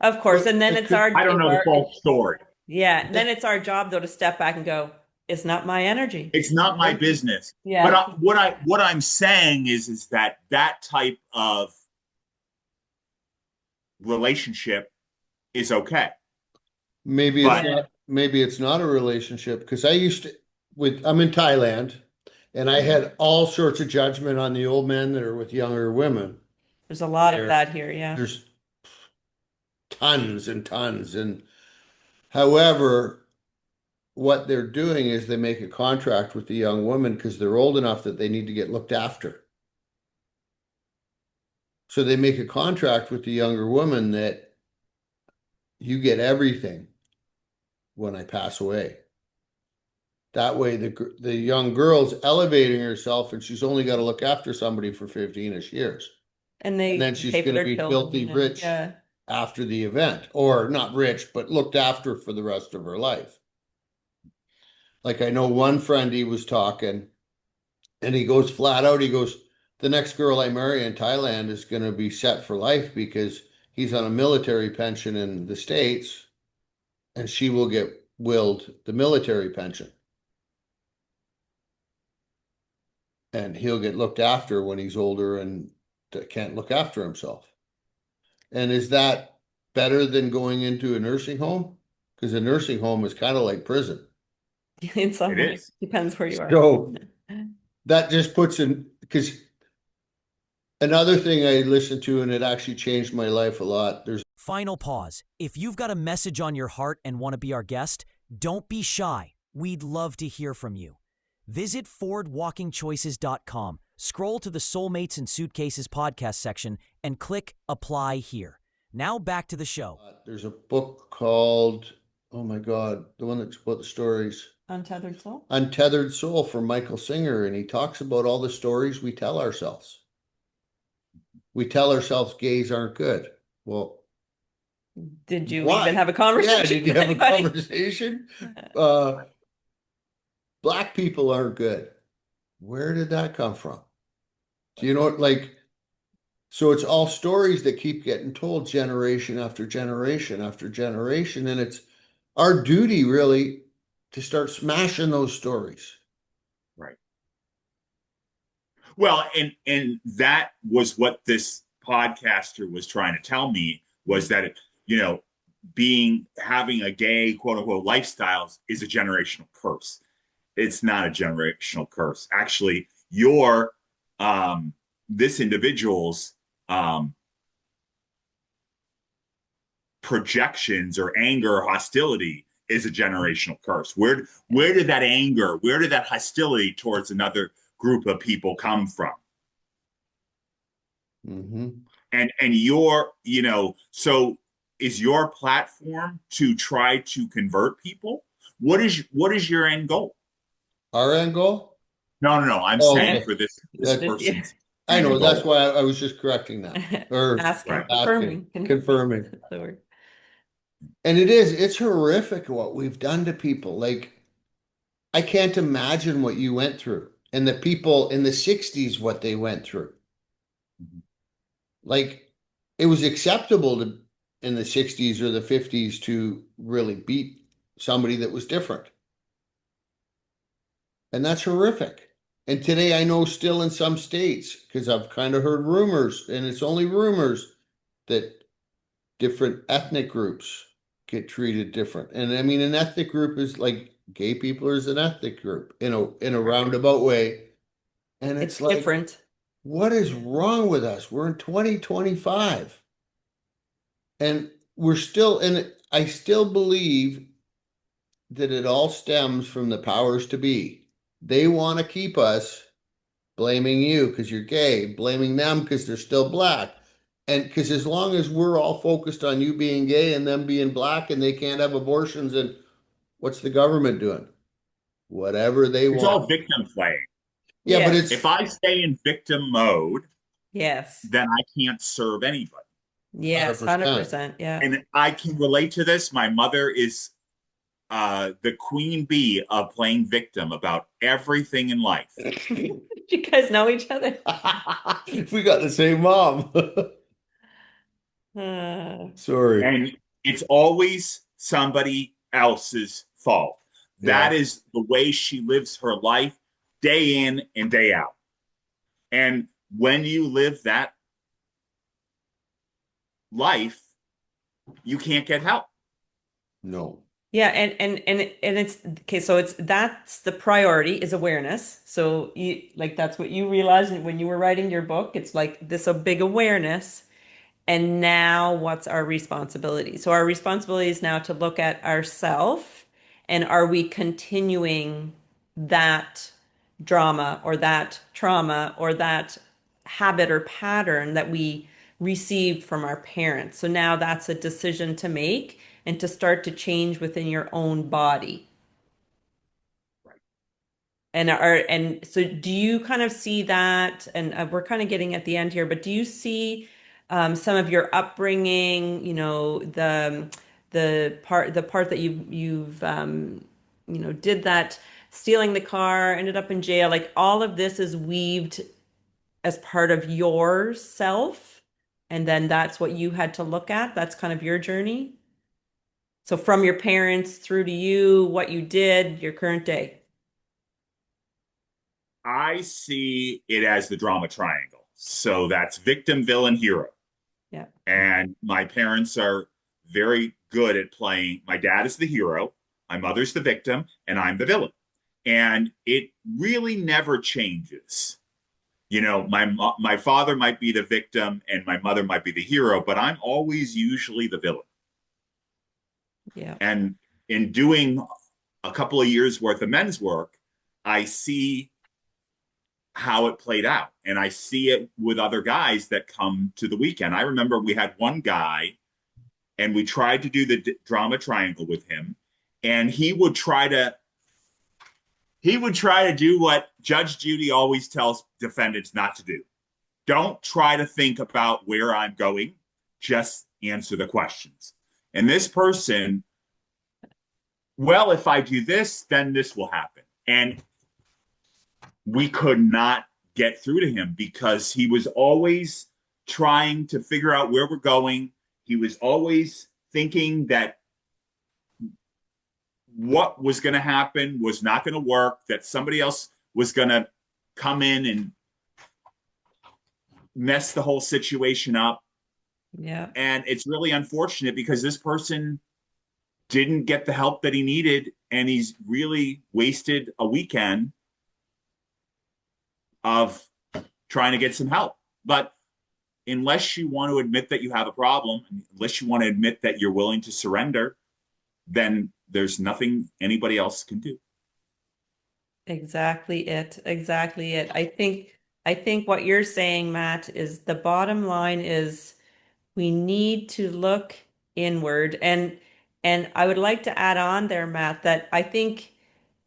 Of course. And then it's our, I don't know the full story. yeah. Then it's our job though to step back and go, it's not my energy. It's not my business. Yeah. But what I'm saying is that type of relationship is okay. Maybe it's not a relationship because I'm in Thailand and I had all sorts of judgment on the old men that are with younger women. There's a lot of that here, yeah. There's tons and tons. And however, what they're doing is they make a contract with the young woman because they're old enough that they need to get looked after. So they make a contract with the younger woman that you get everything when I pass away. That way the young girl's elevating herself and she's only got to look after somebody for 15-ish years. And then she's going to be filthy rich after the event. Or not rich, but looked after for the rest of her life. Like I know one friend, he was talking and he goes flat out, he goes, the next girl I marry in Thailand is going to be set for life because he's on a military pension in the States and she will get willed the military pension. And he'll get looked after when he's older and can't look after himself. And is that better than going into a nursing home? Because a nursing home is kind of like prison. In some ways, depends where you are. So that just puts in, because another thing I listened to and it actually changed my life a lot. Final pause. If you've got a message on your heart and want to be our guest, don't be shy. We'd love to hear from you. Visit forwardwalkingchoices.com, scroll to the Soulmates and Suitcases podcast section, and click Apply Here. Now back to the show. There's a book called, oh my God, the one that's about the stories. Untethered Soul? Untethered Soul from Michael Singer, and he talks about all the stories we tell ourselves. We tell ourselves gays aren't good. Well, did you even have a conversation? Yeah, did you have a conversation? Black people aren't good. Where did that come from? Do you know what, like, so it's all stories that keep getting told generation after generation after generation, and it's our duty really to start smashing those stories. Right. Well, and that was what this podcaster was trying to tell me, was that, having a gay quote unquote lifestyles is a generational curse. It's not a generational curse. Actually, this individual's projections or anger or hostility is a generational curse. Where did that anger, where did that hostility towards another group of people come from? Mm-hmm. And so is your platform to try to convert people? What is your end goal? Our end goal? No. I'm saying for this person. I and know, that's goal. why I was just correcting that or Asking, Right. asking, confirming. confirming. That's the word. And it's horrific what we've done to people. Like, I can't imagine what you went through and the people in the 60s, what they went through. Mhm. Like, it was acceptable to in the 60s or the 50s to really beat somebody that was different. And that's horrific. And today I know still in some states, because I've kind of heard rumors, and it's only rumors, that different ethnic groups get treated different. And I mean, an ethnic group is like gay people is an ethnic group in a Right. roundabout way. And It's it's like, different. what is wrong with us? We're in 2025 and we're still in it. I still believe that it all stems from the powers to be. They want to keep us blaming you because you're gay, blaming them because they're still black. And because as long as we're all focused on you being gay and them being black and they can't have abortions, and what's the government doing? Whatever they It's want. all victim playing. Yeah, but Yes. If it's I stay in victim mode, Yes. then I can't serve anybody. Yes. 100%. 100%. Yeah. And I can relate to this. My mother is the queen bee of playing victim about everything in life. You guys know each other? We got the same mom. Uh, Sorry. And it's always somebody else's fault. Yeah. That is the way she lives her life day in and day out. And when you live that life, you can't get help. No. yeah, and it's okay, so it's that's the priority is awareness. So you like that's what you realized when you were writing your book. It's like this a big awareness. And now what's our responsibility? So our responsibility is now to look at ourself and are we continuing that drama or that trauma or that habit or pattern that we received from our parents. So now that's a decision to make and to start to change within your own body. And so do you kind of see that, and we're kind of getting at the end here, but do you see some of your upbringing, the part that you've did that stealing the car, ended up in jail, like all of this is weaved as part of yourself, and then that's what you had to look at. That's kind of your journey. So from your parents through to you, what you did, your current day. I see it as the drama triangle. So that's victim, villain, hero. Yeah. And my parents are very good at playing. My dad is the hero, my mother's the victim, and I'm the villain. And it really never changes. You know, my father might be the victim and my mother might be the hero, but I'm always usually the villain. Yeah. And in doing a couple of years worth of men's work, I see how it played out. And I see it with other guys that come to the weekend. I remember we had one guy and we tried to do the drama triangle with him and he would try to do what Judge Judy always tells defendants not to do. Don't try to think about where I'm going, just answer the questions. And this person, well, if I do this, then this will happen. And we could not get through to him because he was always trying to figure out where we're going. He was always thinking that what was going to happen was not going to work, that somebody else was going to come in and mess the whole situation up. Yeah. And it's really unfortunate because this person didn't get the help that he needed and he's really wasted a weekend of trying to get some help. But unless you want to admit that you have a problem, unless you want to admit that you're willing to surrender, then there's nothing anybody else can do. Exactly it. Exactly it. I think what you're saying, Matt, is the bottom line is we need to look inward. And I would like to add on there, Matt, that I think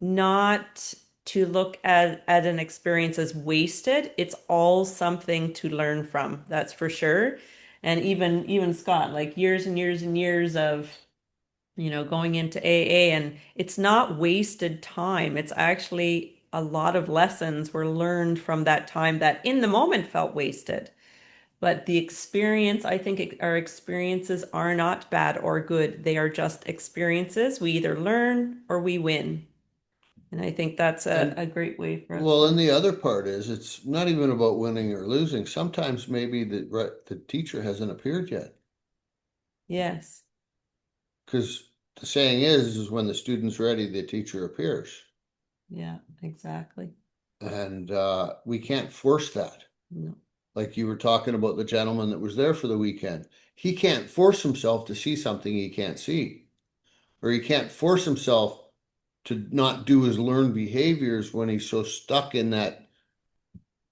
not to look at an experience as wasted. It's all something to learn from, that's for sure. And even Scott, like years and years and years of, going into AA, and it's not wasted time. It's actually a lot of lessons were learned from that time that in the moment felt wasted. But the experience, I think our experiences are not bad or good. They are just experiences. We either learn or we win. And I think that's And a great way for us well, to, and the other part is it's not even about winning or losing. Sometimes maybe the teacher hasn't appeared yet. yes, Because the saying is when the student's ready, the teacher appears. yeah, exactly. And we can't force that. No. Like you were talking about the gentleman that was there for the weekend. He can't force himself to see something he can't see, or he can't force himself to not do his learned behaviors when he's so stuck in that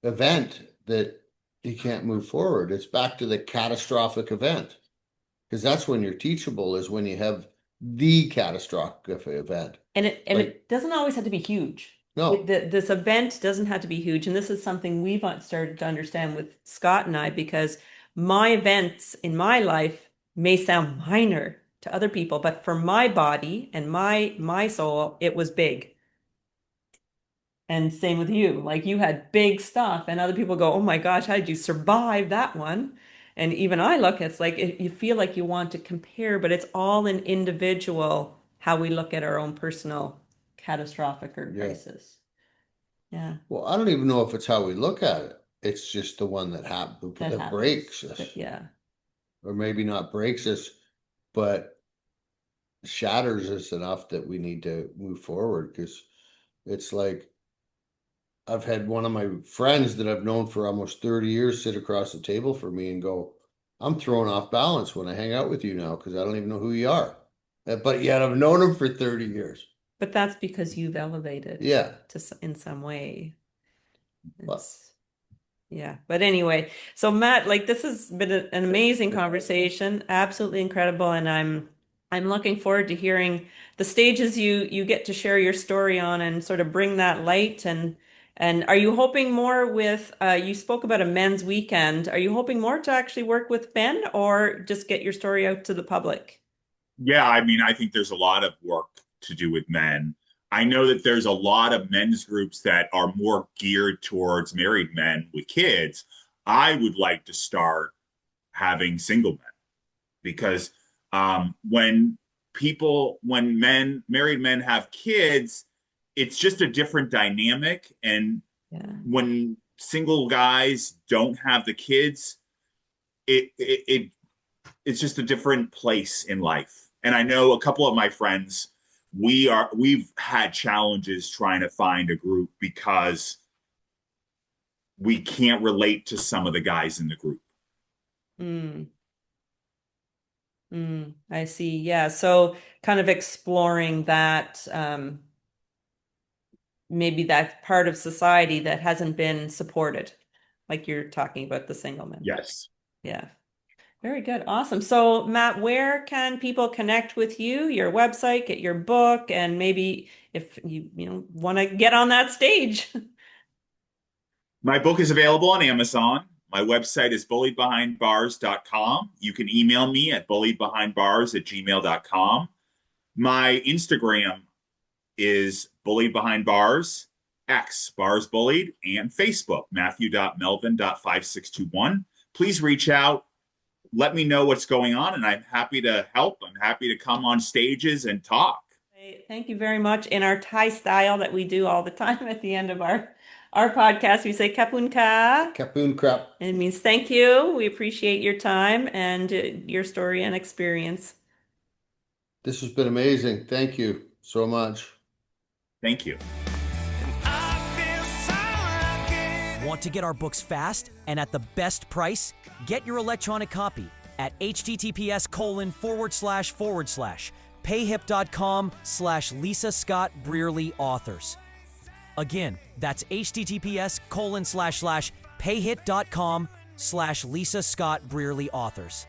event that he can't move forward. It's back to the catastrophic event, because that's when you're teachable, is when you have the catastrophic event. And Like, it doesn't always have to be huge. no, This event doesn't have to be huge. And this is something we've started to understand with Scott and I, because my events in my life may sound minor to other people, but for my body and my soul, it was big. And same with you. Like you had big stuff, and other people go, "Oh my gosh, how did you survive that one?" And even I look, it's like you feel like you want to compare, but it's all an individual how we look at our own personal catastrophic or yeah. crisis. Yeah, Well, I don't even know if it's how we look at it. It's just the one that that that happens. breaks us, But yeah, or maybe not breaks us, but shatters us enough that we need to move forward. Because it's like I've had one of my friends that I've known for almost 30 years sit across the table from me and go, I'm thrown off balance when I hang out with you now because I don't even know who you are. But yet I've known him for 30 years. but that's because you've elevated Yeah. in some way. But It's Yeah. But anyway, so Matt, like this has been an amazing conversation, absolutely incredible, and I'm looking forward to hearing the stages you get to share your story on and sort of bring that light. And are you hoping more with you spoke about a men's weekend. Are you hoping more to actually work with men or just get your story out to the public? Yeah, I mean, I think there's a lot of work to do with men. I know that there's a lot of men's groups that are more geared towards married men with kids. I would like to start having single men because married men have kids, it's just a different dynamic. And Yeah. when single guys don't have the kids, it it's just a different place in life. And I know a couple of my friends, we've had challenges trying to find a group because we can't relate to some of the guys in the group. Mm, I see. Yeah. So kind of exploring that maybe that part of society that hasn't been supported, like you're talking about the single men. Yes. Yeah. Very good. Awesome. So, Matt, where can people connect with you, your website, get your book, and maybe if you want to get on that stage? My book is available on Amazon. My website is bulliedbehindbars.com. You can email me at bulliedbehindbars@gmail.com. My Instagram is Bullied Behind Bars, X Bars Bullied, and Facebook, Matthew.Melvin.5621. Please reach out. Let me know what's going on, and I'm happy to help. I'm happy to come on stages and talk. Thank you very much. In our Thai style that we do all the time at the end of our podcast, we say kapun ka. Capoon crap. And it means thank you. We appreciate your time and your story and experience. This has been amazing. Thank you so much. Thank you. Want to get our books fast and at the best price? Get your electronic copy at https://payhip.com/Lisa Scott Brearley authors. Again, that's https://payhip.com/Lisa Scott Brearley authors.